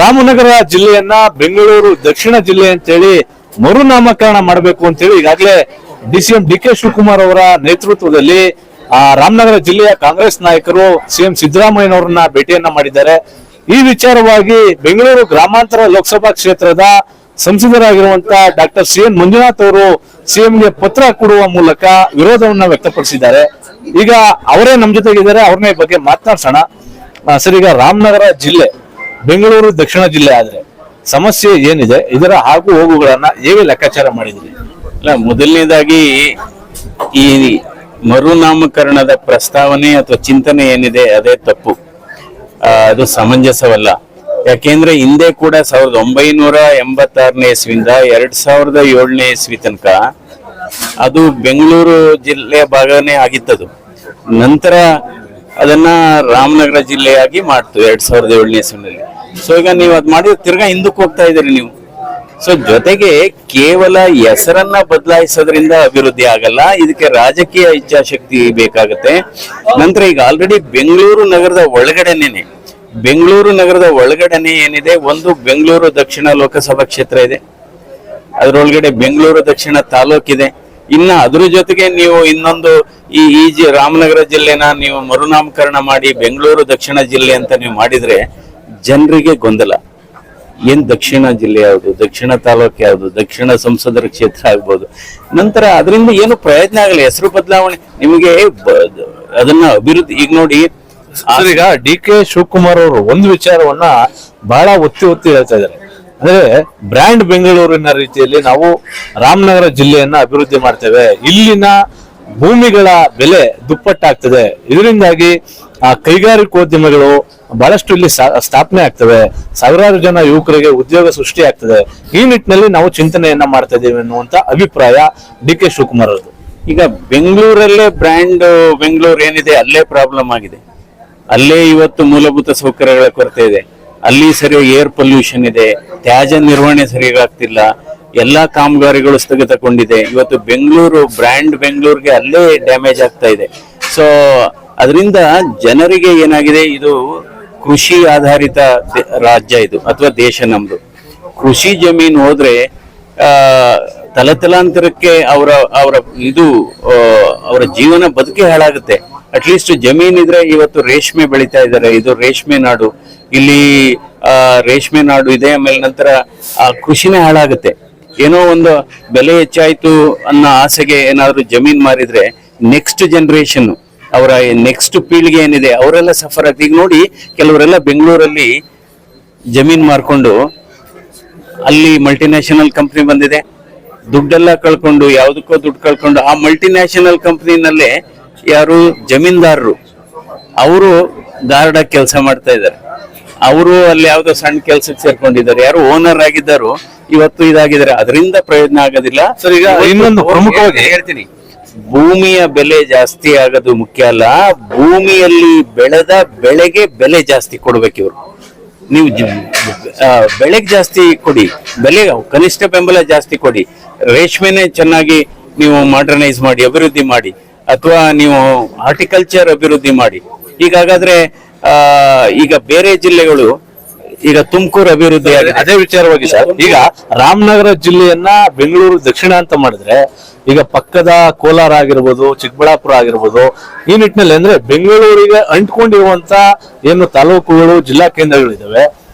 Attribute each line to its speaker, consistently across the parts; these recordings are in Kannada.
Speaker 1: ರಾಮನಗರ ಜಿಲ್ಲೆಯನ್ನ ಬೆಂಗಳೂರು ದಕ್ಷಿಣ ಜಿಲ್ಲೆ ಅಂತೇಳಿ ಮರುನಾಮಕರಣ ಮಾಡಬೇಕು ಅಂತೇಳಿ ಈಗಾಗಲೇ ಡಿಸಿಎಂ ಡಿ ಕೆ ಶಿವಕುಮಾರ್ ಅವರ ನೇತೃತ್ವದಲ್ಲಿ ರಾಮನಗರ ಜಿಲ್ಲೆಯ ಕಾಂಗ್ರೆಸ್ ನಾಯಕರು ಸಿಎಂ ಸಿದ್ದರಾಮಯ್ಯನವರನ್ನ ಭೇಟಿಯನ್ನ ಮಾಡಿದ್ದಾರೆ. ಈ ವಿಚಾರವಾಗಿ ಬೆಂಗಳೂರು ಗ್ರಾಮಾಂತರ ಲೋಕಸಭಾ ಕ್ಷೇತ್ರದ ಸಂಸದರಾಗಿರುವಂತಹ ಡಾಕ್ಟರ್ ಸಿ ಎನ್ ಮಂಜುನಾಥ್ ಅವರು ಸಿಎಂಗೆ ಪತ್ರ ಕೊಡುವ ಮೂಲಕ ವಿರೋಧವನ್ನ ವ್ಯಕ್ತಪಡಿಸಿದ್ದಾರೆ. ಈಗ ಅವರೇ ನಮ್ಮ ಜೊತೆಗಿದ್ದಾರೆ, ಅವ್ರನ್ನ ಈ ಬಗ್ಗೆ ಮಾತನಾಡ್ಸೋಣ. ಸರ್, ಈಗ ರಾಮನಗರ ಜಿಲ್ಲೆ ಬೆಂಗಳೂರು ದಕ್ಷಿಣ ಜಿಲ್ಲೆ ಆದ್ರೆ ಸಮಸ್ಯೆ ಏನಿದೆ, ಇದರ ಆಗು ಹೋಗುಗಳನ್ನ ಹೇಗೆ ಲೆಕ್ಕಾಚಾರ ಮಾಡಿದ್ರಿ?
Speaker 2: ಅಲ್ಲ, ಮೊದಲನೇದಾಗಿ ಈ ಮರುನಾಮಕರಣದ ಪ್ರಸ್ತಾವನೆ ಅಥವಾ ಚಿಂತನೆ ಏನಿದೆ ಅದೇ ತಪ್ಪು, ಅದು ಸಮಂಜಸವಲ್ಲ. ಯಾಕೆಂದ್ರೆ ಹಿಂದೆ ಕೂಡ 1986ನೇ ಇಸ್ವಿಯಿಂದ 2007ನೇ ಇಸ್ವಿ ತನಕ ಅದು ಬೆಂಗಳೂರು ಜಿಲ್ಲೆಯ ಭಾಗನೇ ಆಗಿತ್ತದು. ನಂತರ ಅದನ್ನ ರಾಮನಗರ ಜಿಲ್ಲೆಯಾಗಿ ಮಾಡ್ತು 2007ನೇ ಇಸ್ವಿನಲ್ಲಿ. ಸೊ ಈಗ ನೀವು ಅದ್ ಮಾಡಿದ್ರೆ ತಿರ್ಗಾ ಹಿಂದಕ್ಕೆ ಹೋಗ್ತಾ ಇದ್ದೀರಿ ನೀವು. ಸೊ ಜೊತೆಗೆ ಕೇವಲ ಹೆಸರನ್ನ ಬದಲಾಯಿಸೋದ್ರಿಂದ ಅಭಿವೃದ್ಧಿ ಆಗಲ್ಲ, ಇದಕ್ಕೆ ರಾಜಕೀಯ ಇಚ್ಛಾಶಕ್ತಿ ಬೇಕಾಗುತ್ತೆ. ನಂತರ ಈಗ ಆಲ್ರೆಡಿ ಬೆಂಗಳೂರು ನಗರದ ಒಳಗಡೆನೆ ಏನಿದೆ, ಒಂದು ಬೆಂಗಳೂರು ದಕ್ಷಿಣ ಲೋಕಸಭಾ ಕ್ಷೇತ್ರ ಇದೆ, ಅದರೊಳಗಡೆ ಬೆಂಗಳೂರು ದಕ್ಷಿಣ ತಾಲೂಕಿದೆ. ಇನ್ನ ಅದ್ರ ಜೊತೆಗೆ ನೀವು ಇನ್ನೊಂದು ಈ ರಾಮನಗರ ಜಿಲ್ಲೆನ ನೀವು ಮರುನಾಮಕರಣ ಮಾಡಿ ಬೆಂಗಳೂರು ದಕ್ಷಿಣ ಜಿಲ್ಲೆ ಅಂತ ನೀವು ಮಾಡಿದ್ರೆ ಜನರಿಗೆ ಗೊಂದಲ. ಏನ್ ದಕ್ಷಿಣ ಜಿಲ್ಲೆ ಯಾವುದು, ದಕ್ಷಿಣ ತಾಲೂಕು ಯಾವುದು, ದಕ್ಷಿಣ ಸಂಸದರ ಕ್ಷೇತ್ರ ಆಗ್ಬೋದು. ನಂತರ ಅದರಿಂದ ಏನು ಪ್ರಯೋಜನ ಆಗಲ್ಲ, ಹೆಸರು ಬದಲಾವಣೆ ನಿಮಗೆ ಅದನ್ನ ಅಭಿವೃದ್ಧಿ. ಈಗ ನೋಡಿ,
Speaker 1: ಈಗ ಡಿ ಕೆ ಶಿವಕುಮಾರ್ ಅವರು ಒಂದು ವಿಚಾರವನ್ನ ಬಹಳ ಒತ್ತಿ ಹೇಳ್ತಾ ಇದ್ದಾರೆ. ಅಂದ್ರೆ ಬ್ರ್ಯಾಂಡ್ ಬೆಂಗಳೂರಿನ ರೀತಿಯಲ್ಲಿ ನಾವು ರಾಮನಗರ ಜಿಲ್ಲೆಯನ್ನ ಅಭಿವೃದ್ಧಿ ಮಾಡ್ತೇವೆ, ಇಲ್ಲಿನ ಭೂಮಿಗಳ ಬೆಲೆ ದುಪ್ಪಟ್ಟಾಗ್ತದೆ, ಇದರಿಂದಾಗಿ ಕೈಗಾರಿಕೋದ್ಯಮಿಗಳು ಬಹಳಷ್ಟು ಇಲ್ಲಿ ಸ್ಥಾಪನೆ ಆಗ್ತವೆ, ಸಾವಿರಾರು ಜನ ಯುವಕರಿಗೆ ಉದ್ಯೋಗ ಸೃಷ್ಟಿ ಆಗ್ತದೆ. ಈ ನಿಟ್ಟಿನಲ್ಲಿ ನಾವು ಚಿಂತನೆಯನ್ನ ಮಾಡ್ತಾ ಇದ್ದೇವೆ ಅನ್ನುವಂತ ಅಭಿಪ್ರಾಯ ಡಿ ಕೆ ಶಿವಕುಮಾರ್ ಅವರು.
Speaker 2: ಈಗ ಬೆಂಗಳೂರಲ್ಲೇ ಬ್ರ್ಯಾಂಡ್ ಬೆಂಗಳೂರು ಏನಿದೆ ಅಲ್ಲೇ ಪ್ರಾಬ್ಲಮ್ ಆಗಿದೆ, ಅಲ್ಲೇ ಇವತ್ತು ಮೂಲಭೂತ ಸೌಕರ್ಯಗಳ ಕೊರತೆ ಇದೆ, ಅಲ್ಲಿ ಸರಿಯಾಗಿ ಏರ್ ಪೊಲ್ಯೂಷನ್ ಇದೆ, ತ್ಯಾಜ್ಯ ನಿರ್ವಹಣೆ ಸರಿಯಾಗಿ ಆಗ್ತಿಲ್ಲ, ಎಲ್ಲಾ ಕಾಮಗಾರಿಗಳು ಸ್ಥಗಿತಗೊಂಡಿದೆ. ಇವತ್ತು ಬ್ರ್ಯಾಂಡ್ ಬೆಂಗಳೂರಿಗೆ ಅಲ್ಲೇ ಡ್ಯಾಮೇಜ್ ಆಗ್ತಾ ಇದೆ. ಸೊ ಅದರಿಂದ ಜನರಿಗೆ ಏನಾಗಿದೆ, ಇದು ಕೃಷಿ ಆಧಾರಿತ ರಾಜ್ಯ ಇದು ಅಥವಾ ದೇಶ ನಮ್ದು. ಕೃಷಿ ಜಮೀನು ಹೋದ್ರೆ ತಲತಲಾಂತರಕ್ಕೆ ಅವರ ಜೀವನ ಬದುಕೇ ಹಾಳಾಗುತ್ತೆ. ಅಟ್ಲೀಸ್ಟ್ ಜಮೀನ್ ಇದ್ರೆ ಇವತ್ತು ರೇಷ್ಮೆ ಬೆಳೀತಾ ಇದ್ದಾರೆ, ಇದು ರೇಷ್ಮೆ ನಾಡು, ಇಲ್ಲಿ ರೇಷ್ಮೆ ನಾಡು ಇದೆ. ಆಮೇಲೆ ನಂತರ ಕೃಷಿನೇ ಹಾಳಾಗುತ್ತೆ. ಏನೋ ಒಂದು ಬೆಲೆ ಹೆಚ್ಚಾಯ್ತು ಅನ್ನೋ ಆಸೆಗೆ ಏನಾದ್ರು ಜಮೀನ್ ಮಾರಿದ್ರೆ ನೆಕ್ಸ್ಟ್ ಜನರೇಷನ್, ಅವರ ನೆಕ್ಸ್ಟ್ ಪೀಳಿಗೆ ಏನಿದೆ ಅವರೆಲ್ಲ ಸಫರ್ ಆಗ್ತದೆ. ಈಗ ನೋಡಿ, ಕೆಲವರೆಲ್ಲ ಬೆಂಗಳೂರಲ್ಲಿ ಜಮೀನ್ ಮಾರ್ಕೊಂಡು ಅಲ್ಲಿ ಮಲ್ಟಿನ್ಯಾಷನಲ್ ಕಂಪ್ನಿ ಬಂದಿದೆ, ದುಡ್ಡೆಲ್ಲ ಕಳ್ಕೊಂಡು, ಯಾವುದಕ್ಕೋ ದುಡ್ಡು ಕಳ್ಕೊಂಡು ಆ ಮಲ್ಟಿನ್ಯಾಷನಲ್ ಕಂಪ್ನಿನಲ್ಲೇ ಯಾರು ಜಮೀನ್ದಾರರು ಅವರು ಗಾರ್ಡ್ ಆಗಿ ಕೆಲಸ ಮಾಡ್ತಾ ಇದ್ದಾರೆ. ಅವರು ಅಲ್ಲಿ ಯಾವ್ದೋ ಸಣ್ಣ ಕೆಲ್ಸಕ್ಕೆ ಸೇರ್ಕೊಂಡಿದ್ದಾರೆ, ಯಾರು ಓನರ್ ಆಗಿದ್ದಾರೋ ಇವತ್ತು ಇದಾಗಿದ್ದಾರೆ. ಅದರಿಂದ ಪ್ರಯೋಜನ ಆಗೋದಿಲ್ಲ.
Speaker 1: ಸರ್, ಈಗ ಇನ್ನೊಂದು ಪ್ರಮುಖವಾಗಿ
Speaker 2: ಹೇಳ್ತೀನಿ, ಭೂಮಿಯ ಬೆಲೆ ಜಾಸ್ತಿ ಆಗೋದು ಮುಖ್ಯ ಅಲ್ಲ, ಭೂಮಿಯಲ್ಲಿ ಬೆಳೆದ ಬೆಳೆಗೆ ಬೆಲೆ ಜಾಸ್ತಿ ಕೊಡ್ಬೇಕು ಇವರು. ನೀವು ಬೆಳೆಗೆ ಜಾಸ್ತಿ ಕೊಡಿ, ಬೆಲೆ ಕನಿಷ್ಠ ಬೆಂಬಲ ಜಾಸ್ತಿ ಕೊಡಿ, ರೇಷ್ಮೆನೆ ಚೆನ್ನಾಗಿ ನೀವು ಮಾಡರ್ನೈಸ್ ಮಾಡಿ ಅಭಿವೃದ್ಧಿ ಮಾಡಿ, ಅಥವಾ ನೀವು ಹಾರ್ಟಿಕಲ್ಚರ್ ಅಭಿವೃದ್ಧಿ ಮಾಡಿ. ಹೀಗಾಗಾದ್ರೆ ಈಗ ಬೇರೆ ಜಿಲ್ಲೆಗಳು, ಈಗ ತುಮಕೂರು ಅಭಿವೃದ್ಧಿ ಆಗಿದೆ.
Speaker 1: ಅದೇ ವಿಚಾರವಾಗಿ ಸರ್, ಈಗ ರಾಮನಗರ ಜಿಲ್ಲೆಯನ್ನ ಬೆಂಗಳೂರು ದಕ್ಷಿಣ ಅಂತ ಮಾಡಿದ್ರೆ ಈಗ ಪಕ್ಕದ ಕೋಲಾರ ಆಗಿರ್ಬೋದು, ಚಿಕ್ಕಬಳ್ಳಾಪುರ ಆಗಿರ್ಬೋದು, ಈ ನಿಟ್ಟಿನಲ್ಲಿ ಅಂದ್ರೆ ಬೆಂಗಳೂರಿಗೆ ಅಂಟ್ಕೊಂಡಿರುವಂತ ಏನು ತಾಲೂಕುಗಳು, ಜಿಲ್ಲಾ ಕೇಂದ್ರಗಳಿದಾವೆ,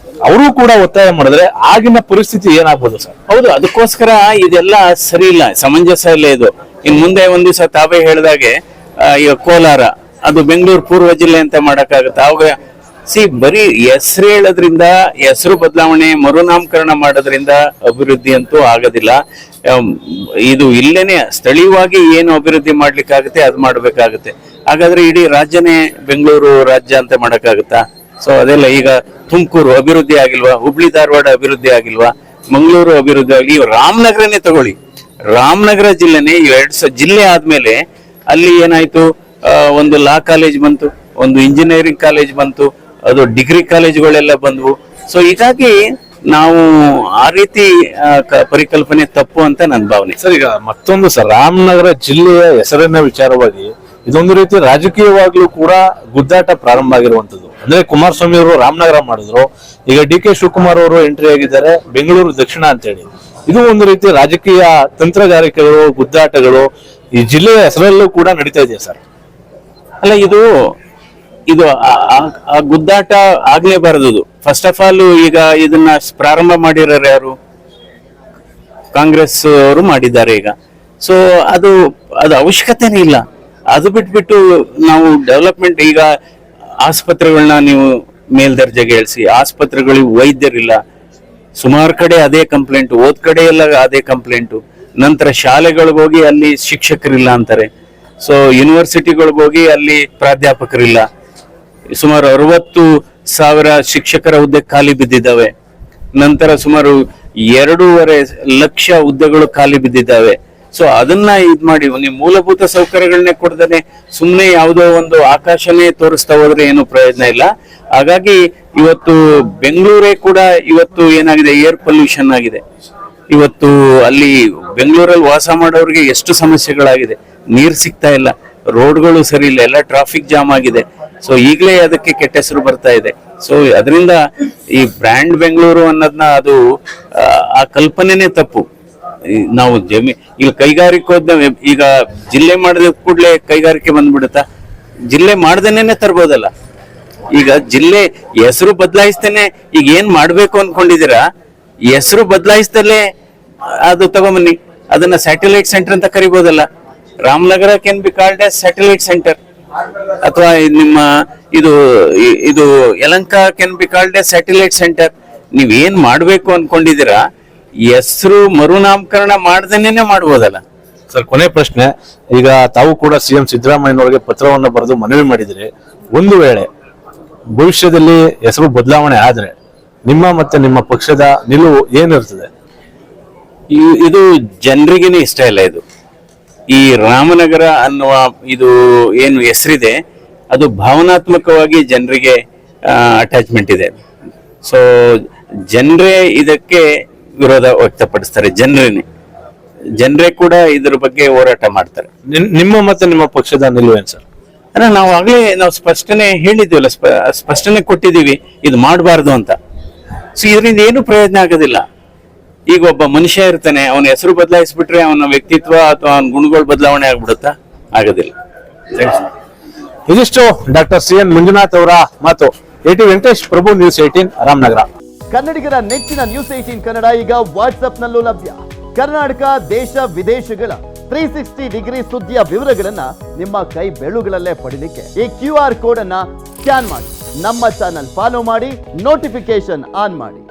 Speaker 1: ಅವರು ಕೂಡ ಒತ್ತಾಯ ಮಾಡಿದ್ರೆ ಆಗಿನ ಪರಿಸ್ಥಿತಿ ಏನಾಗ್ಬೋದು ಸರ್?
Speaker 2: ಹೌದು, ಅದಕ್ಕೋಸ್ಕರ ಇದೆಲ್ಲ ಸರಿ ಇಲ್ಲ, ಸಮಂಜಸ ಇಲ್ಲ ಇದು. ಇನ್ ಮುಂದೆ ಒಂದ್ ದಿವಸ ತಾವೇ ಹೇಳಿದಾಗೆ ಈಗ ಕೋಲಾರ ಅದು ಬೆಂಗಳೂರು ಪೂರ್ವ ಜಿಲ್ಲೆ ಅಂತ ಮಾಡಕ್ಕಾಗತ್ತೆ? ಅವಾಗ ಬರೀ ಹೆಸರು ಹೇಳೋದ್ರಿಂದ, ಹೆಸರು ಬದಲಾವಣೆ ಮರುನಾಮಕರಣ ಮಾಡೋದ್ರಿಂದ ಅಭಿವೃದ್ಧಿ ಅಂತೂ ಆಗೋದಿಲ್ಲ. ಇದು ಇಲ್ಲೇನೆ ಸ್ಥಳೀಯವಾಗಿ ಏನು ಅಭಿವೃದ್ಧಿ ಮಾಡ್ಲಿಕ್ಕಾಗುತ್ತೆ ಅದು ಮಾಡ್ಬೇಕಾಗತ್ತೆ. ಹಾಗಾದ್ರೆ ಇಡೀ ರಾಜ್ಯನೇ ಬೆಂಗಳೂರು ರಾಜ್ಯ ಅಂತ ಮಾಡಕ್ಕಾಗತ್ತಾ? ಸೊ ಅದೆಲ್ಲ. ಈಗ ತುಮಕೂರು ಅಭಿವೃದ್ಧಿ ಆಗಿಲ್ವಾ? ಹುಬ್ಳಿ ಧಾರವಾಡ ಅಭಿವೃದ್ಧಿ ಆಗಿಲ್ವಾ? ಮಂಗಳೂರು ಅಭಿವೃದ್ಧಿ ಆಗಿ, ರಾಮನಗರನೇ ತಗೊಳ್ಳಿ, ರಾಮನಗರ ಜಿಲ್ಲೆನೇ 2 ಜಿಲ್ಲೆ ಆದ್ಮೇಲೆ ಅಲ್ಲಿ ಏನಾಯ್ತು, ಒಂದು ಲಾ ಕಾಲೇಜ್ ಬಂತು, ಒಂದು ಇಂಜಿನಿಯರಿಂಗ್ ಕಾಲೇಜ್ ಬಂತು, ಅದು ಡಿಗ್ರಿ ಕಾಲೇಜ್ಗಳೆಲ್ಲ ಬಂದ್ವು. ಸೊ ಹೀಗಾಗಿ ನಾವು ಆ ರೀತಿ ಪರಿಕಲ್ಪನೆ ತಪ್ಪು ಅಂತ ನನ್ನ ಭಾವನೆ.
Speaker 1: ಸರ್, ಈಗ ಮತ್ತೊಂದು ಸರ್, ರಾಮನಗರ ಜಿಲ್ಲೆಯ ಹೆಸರಿನ ವಿಚಾರವಾಗಿ ಇದೊಂದು ರೀತಿ ರಾಜಕೀಯವಾಗ್ಲೂ ಕೂಡ ಗುದ್ದಾಟ ಪ್ರಾರಂಭ ಆಗಿರುವಂತದ್ದು. ಅಂದ್ರೆ ಕುಮಾರಸ್ವಾಮಿ ಅವರು ರಾಮನಗರ ಮಾಡಿದ್ರು, ಈಗ ಡಿ ಕೆ ಶಿವಕುಮಾರ್ ಅವರು ಎಂಟ್ರಿ ಆಗಿದ್ದಾರೆ ಬೆಂಗಳೂರು ದಕ್ಷಿಣ ಅಂತೇಳಿ. ಇದು ಒಂದು ರೀತಿ ರಾಜಕೀಯ ತಂತ್ರಗಾರಿಕೆಗಳು, ಗುದ್ದಾಟಗಳು ಈ ಜಿಲ್ಲೆಯ ಹೆಸರಲ್ಲೂ ಕೂಡ ನಡೀತಾ ಇದೆ ಸರ್.
Speaker 2: ಅಲ್ಲ, ಇದು ಆ ಗುದ್ದಾಟ ಆಗ್ಲೇಬಾರದು. ಫಸ್ಟ್ ಆಫ್ ಆಲ್ ಈಗ ಇದನ್ನ ಪ್ರಾರಂಭ ಮಾಡಿರೋರು ಯಾರು? ಕಾಂಗ್ರೆಸ್ ಅವರು ಮಾಡಿದ್ದಾರೆ ಈಗ. ಸೊ ಅದು ಅವಶ್ಯಕತೆನೇ ಇಲ್ಲ. ಅದು ಬಿಟ್ಬಿಟ್ಟು ನಾವು ಡೆವಲಪ್ಮೆಂಟ್, ಈಗ ಆಸ್ಪತ್ರೆಗಳನ್ನ ನೀವು ಮೇಲ್ದರ್ಜೆಗೆ ಇಳಿಸಿ, ಆಸ್ಪತ್ರೆಗಳಿಗೆ ವೈದ್ಯರಿಲ್ಲ, ಸುಮಾರು ಕಡೆ ಅದೇ ಕಂಪ್ಲೇಂಟ್, ಓದ್ ಕಡೆ ಎಲ್ಲ ಅದೇ ಕಂಪ್ಲೇಂಟು. ನಂತರ ಶಾಲೆಗಳಿಗೆ ಹೋಗಿ ಅಲ್ಲಿ ಶಿಕ್ಷಕರಿಲ್ಲ ಅಂತಾರೆ. ಸೊ ಯೂನಿವರ್ಸಿಟಿಗಳಿಗೆ ಹೋಗಿ ಅಲ್ಲಿ ಪ್ರಾಧ್ಯಾಪಕರಿಲ್ಲ. ಸುಮಾರು 60,000 ಶಿಕ್ಷಕರ ಹುದ್ದೆ ಖಾಲಿ ಬಿದ್ದಿದ್ದಾವೆ. ನಂತರ ಸುಮಾರು 2.5 ಲಕ್ಷ ಹುದ್ದೆಗಳು ಖಾಲಿ ಬಿದ್ದಿದ್ದಾವೆ. ಸೊ ಅದನ್ನ ಇದ್ ಮಾಡಿ ನೀವು ಮೂಲಭೂತ ಸೌಕರ್ಯಗಳನ್ನೇ ಕೊಡ್ದೇನೆ ಸುಮ್ಮನೆ ಯಾವುದೋ ಒಂದು ಆಕಾಶನೇ ತೋರಿಸ್ತಾ ಹೋದ್ರೆ ಏನು ಪ್ರಯೋಜನ ಇಲ್ಲ. ಹಾಗಾಗಿ ಇವತ್ತು ಬೆಂಗಳೂರೇ ಕೂಡ ಇವತ್ತು ಏನಾಗಿದೆ, ಏರ್ ಪೊಲ್ಯೂಷನ್ ಆಗಿದೆ. ಇವತ್ತು ಅಲ್ಲಿ ಬೆಂಗಳೂರಲ್ಲಿ ವಾಸ ಮಾಡೋರಿಗೆ ಎಷ್ಟು ಸಮಸ್ಯೆಗಳಾಗಿದೆ. ನೀರ್ ಸಿಗ್ತಾ ಇಲ್ಲ, ರೋಡ್ಗಳು ಸರಿ ಇಲ್ಲ, ಎಲ್ಲ ಟ್ರಾಫಿಕ್ ಜಾಮ್ ಆಗಿದೆ. ಸೊ ಈಗಲೇ ಅದಕ್ಕೆ ಕೆಟ್ಟ ಹೆಸರು ಬರ್ತಾ ಇದೆ. ಸೊ ಅದರಿಂದ ಈ ಬ್ರ್ಯಾಂಡ್ ಬೆಂಗಳೂರು ಅನ್ನೋದನ್ನ ಅದು ಆ ಕಲ್ಪನೆನೇ ತಪ್ಪು. ನಾವು ಈಗ ಕೈಗಾರಿಕೋದ್ಯಮ, ಈಗ ಜಿಲ್ಲೆ ಮಾಡಿದ ಕೂಡಲೇ ಕೈಗಾರಿಕೆ ಬಂದ್ಬಿಡುತ್ತಾ? ಜಿಲ್ಲೆ ಮಾಡ್ದೇನೆ ತರ್ಬೋದಲ್ಲ. ಈಗ ಜಿಲ್ಲೆ ಹೆಸರು ಬದಲಾಯಿಸ್ತೇನೆ. ಈಗ ಏನ್ ಮಾಡ್ಬೇಕು ಅನ್ಕೊಂಡಿದ್ದೀರಾ, ಹೆಸರು ಬದಲಾಯಿಸ್ತಲೇ ಅದು ತಗೊಂಬನ್ನಿ, ಅದನ್ನ ಸ್ಯಾಟಲೈಟ್ ಸೆಂಟರ್ ಅಂತ ಕರಿಬೋದಲ್ಲ. Ramanagara can be called as satellite centre, ಅಥವಾ ನಿಮ್ಮ ಇದು Yelahanka can be called as satellite centre. ನೀವ್ ಏನ್ ಮಾಡ್ಬೇಕು ಅನ್ಕೊಂಡಿದ್ದೀರಾ, ಹೆಸರು ಮರುನಾಮಕರಣ ಮಾಡ್ದೇನೆ ಮಾಡ್ಬೋದಲ್ಲ.
Speaker 1: ಸರ್, ಕೊನೆ ಪ್ರಶ್ನೆ. ಈಗ ತಾವು ಕೂಡ ಸಿಎಂ ಸಿದ್ದರಾಮಯ್ಯನವರಿಗೆ ಪತ್ರವನ್ನು ಬರೆದು ಮನವಿ ಮಾಡಿದ್ರಿ. ಒಂದು ವೇಳೆ ಭವಿಷ್ಯದಲ್ಲಿ ಹೆಸರು ಬದಲಾವಣೆ ಆದ್ರೆ ನಿಮ್ಮ ಮತ್ತೆ ನಿಮ್ಮ ಪಕ್ಷದ ನಿಲುವು ಏನಿರ್ತದೆ?
Speaker 2: ಇದು ಜನರಿಗೇನೆ ಇಷ್ಟ ಇಲ್ಲ. ಇದು ಈ ರಾಮನಗರ ಅನ್ನುವ ಇದು ಏನು ಹೆಸರಿದೆ, ಅದು ಭಾವನಾತ್ಮಕವಾಗಿ ಜನರಿಗೆ ಅಟ್ಯಾಚ್ಮೆಂಟ್ ಇದೆ. ಸೊ ಜನರೇ ಇದಕ್ಕೆ ವಿರೋಧ ವ್ಯಕ್ತಪಡಿಸ್ತಾರೆ. ಜನರೇ ಕೂಡ ಇದ್ರ ಬಗ್ಗೆ ಹೋರಾಟ ಮಾಡ್ತಾರೆ.
Speaker 1: ನಿಮ್ಮ ಮತ್ತೆ ನಿಮ್ಮ ಪಕ್ಷದ ನಿಲುವೇನು ಸರ್?
Speaker 2: ನಾವು ಸ್ಪಷ್ಟನೆ ಹೇಳಿದ್ದೀವಲ್ಲ, ಸ್ಪಷ್ಟನೆ ಕೊಟ್ಟಿದ್ದೀವಿ, ಇದು ಮಾಡಬಾರ್ದು ಅಂತ. ಸೊ ಇದರಿಂದ ಏನು ಪ್ರಯೋಜನ ಆಗೋದಿಲ್ಲ. ಈಗ ಒಬ್ಬ ಮನುಷ್ಯ ಇರ್ತಾನೆ, ಅವನ ಹೆಸರು ಬದಲಾಯಿಸ್ಬಿಟ್ರೆ ಅವನ ವ್ಯಕ್ತಿತ್ವ ಅಥವಾ ಅವನ ಗುಣಗಳು ಬದಲಾವಣೆ ಆಗ್ಬಿಡುತ್ತಾ? ಆಗೋದಿಲ್ಲ.
Speaker 1: ಇದಿಷ್ಟು ಡಾಕ್ಟರ್ CN ಮಂಜುನಾಥ್ ಅವರ ಮಾತು. AT Venkatesh, Prabhu news 18, Ramanagara.
Speaker 3: ಕನ್ನಡಿಗರ ನೆಚ್ಚಿನ ನ್ಯೂಸ್ 18 ಕನ್ನಡ ಈಗ ವಾಟ್ಸ್ಆಪ್ನಲ್ಲೂ ಲಭ್ಯ. ಕರ್ನಾಟಕ, ದೇಶ ವಿದೇಶಗಳ 360 ಡಿಗ್ರಿ ಸುದ್ದಿಯ ವಿವರಗಳನ್ನ ನಿಮ್ಮ ಕೈ ಬೆಳುಗಳಲ್ಲೇ ಪಡಿಲಿಕ್ಕೆ ಈ QR ಕೋಡ್ ಅನ್ನ ಸ್ಕ್ಯಾನ್ ಮಾಡಿ, ನಮ್ಮ ಚಾನಲ್ ಫಾಲೋ ಮಾಡಿ, ನೋಟಿಫಿಕೇಶನ್ ಆನ್ ಮಾಡಿ.